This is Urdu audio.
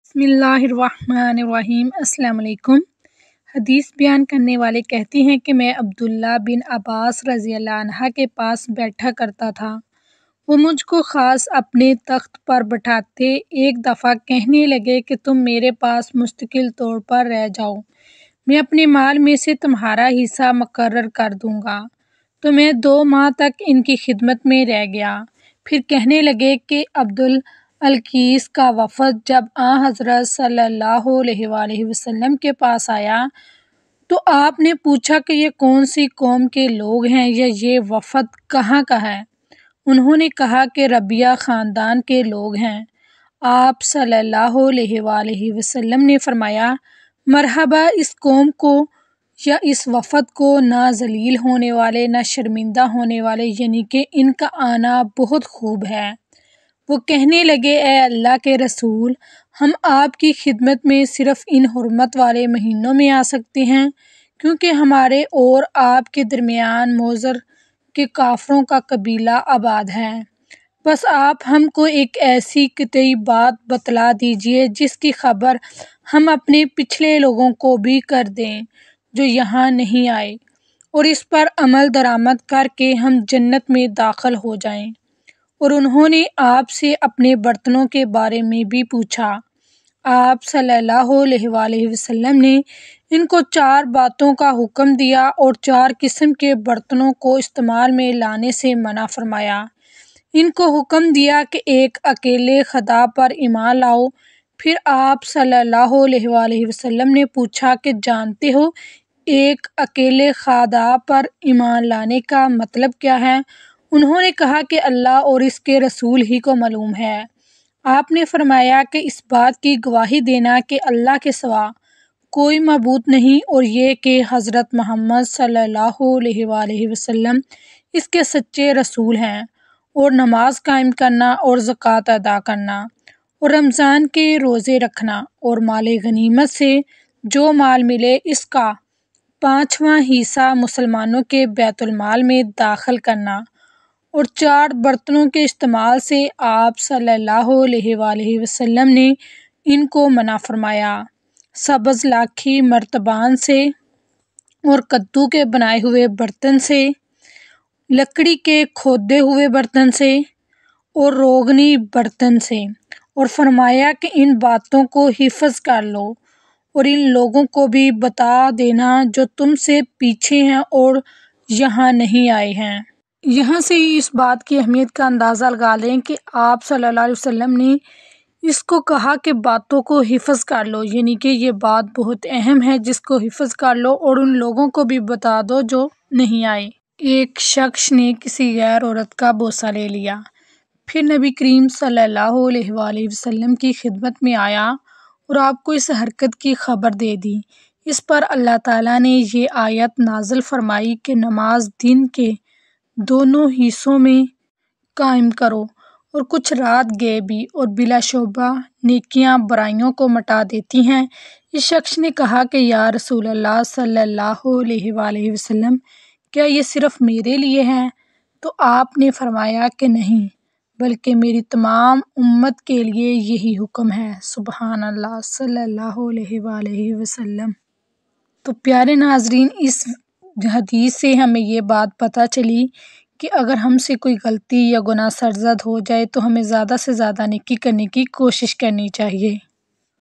بسم اللہ الرحمن الرحیم۔ السلام علیکم۔ حدیث بیان کرنے والے کہتے ہیں کہ میں عبداللہ بن عباس رضی اللہ عنہ کے پاس بیٹھا کرتا تھا۔ وہ مجھ کو خاص اپنے تخت پر بٹھاتے ایک دفعہ کہنے لگے کہ تم میرے پاس مستقل طور پر رہ جاؤ، میں اپنے مال میں سے تمہارا حصہ مقرر کر دوں گا۔ تو میں 2 ماہ تک ان کی خدمت میں رہ گیا۔ پھر کہنے لگے کہ عبدالقیس کا وفد جب حضرت صلی اللہ علیہ وآلہ وسلم کے پاس آیا تو آپ نے پوچھا کہ یہ کون سی قوم کے لوگ ہیں یا یہ وفد کہاں کا ہے؟ انہوں نے کہا کہ ربیہ خاندان کے لوگ ہیں۔ آپ صلی اللہ علیہ وآلہ وسلم نے فرمایا، مرحبا اس قوم کو یا اس وفد کو، نہ ذلیل ہونے والے نہ شرمندہ ہونے والے، یعنی کہ ان کا آنا بہت خوب ہے۔ وہ کہنے لگے، اے اللہ کے رسول، ہم آپ کی خدمت میں صرف ان حرمت والے مہینوں میں آ سکتے ہیں کیونکہ ہمارے اور آپ کے درمیان موذر کے کافروں کا قبیلہ آباد ہے۔ بس آپ ہم کو ایک ایسی قطعی بات بتلا دیجیے جس کی خبر ہم اپنے پچھلے لوگوں کو بھی کر دیں جو یہاں نہیں آئے، اور اس پر عمل درآمد کر کے ہم جنت میں داخل ہو جائیں۔ اور انہوں نے آپ سے اپنے برتنوں کے بارے میں بھی پوچھا۔ آپ صلی اللہ علیہ وآلہ وسلم نے ان کو 4 باتوں کا حکم دیا اور 4 قسم کے برتنوں کو استعمال میں لانے سے منع فرمایا۔ ان کو حکم دیا کہ ایک اکیلے خدا پر ایمان لاؤ۔ پھر آپ صلی اللہ علیہ وآلہ وسلم نے پوچھا کہ جانتے ہو ایک اکیلے خدا پر ایمان لانے کا مطلب کیا ہے؟ انہوں نے کہا کہ اللہ اور اس کے رسول ہی کو معلوم ہے۔ آپ نے فرمایا کہ اس بات کی گواہی دینا کہ اللہ کے سوا کوئی معبود نہیں اور یہ کہ حضرت محمد صلی اللہ علیہ وآلہ وسلم اس کے سچے رسول ہیں، اور نماز قائم کرنا اور زکوٰۃ ادا کرنا اور رمضان کے روزے رکھنا اور مال غنیمت سے جو مال ملے اس کا 5واں حصہ مسلمانوں کے بیت المال میں داخل کرنا، اور 4 برتنوں کے استعمال سے آپ صلی اللہ علیہ وآلہ وسلم نے ان کو منع فرمایا۔ سبز لاکھی مرتبان سے اور کدو کے بنائے ہوئے برتن سے، لکڑی کے کھودے ہوئے برتن سے اور روغنی برتن سے، اور فرمایا کہ ان باتوں کو حفظ کر لو اور ان لوگوں کو بھی بتا دینا جو تم سے پیچھے ہیں اور یہاں نہیں آئے ہیں۔ یہاں سے ہی اس بات کی اہمیت کا اندازہ لگا لیں کہ آپ صلی اللہ علیہ وسلم نے اس کو کہا کہ باتوں کو حفظ کر لو، یعنی کہ یہ بات بہت اہم ہے جس کو حفظ کر لو اور ان لوگوں کو بھی بتا دو جو نہیں آئے۔ ایک شخص نے کسی غیر عورت کا بوسہ لے لیا، پھر نبی کریم صلی اللہ علیہ وآلہ وسلم کی خدمت میں آیا اور آپ کو اس حرکت کی خبر دے دی۔ اس پر اللہ تعالیٰ نے یہ آیت نازل فرمائی کہ نماز دن کے دونوں حصوں میں قائم کرو اور کچھ رات گئے بھی، اور بلا شبہ نیکیاں برائیوں کو مٹا دیتی ہیں۔ اس شخص نے کہا کہ یا رسول اللہ صلی اللہ علیہ وآلہ وسلم، کیا یہ صرف میرے لیے ہے؟ تو آپ نے فرمایا کہ نہیں، بلکہ میری تمام امت کے لیے یہی حکم ہے۔ سبحان اللہ صلی اللہ علیہ وآلہ وسلم۔ تو پیارے ناظرین، اس حدیث سے ہمیں یہ بات پتہ چلی کہ اگر ہم سے کوئی غلطی یا گناہ سرزد ہو جائے تو ہمیں زیادہ سے زیادہ نیکی کرنے کی کوشش کرنی چاہیے۔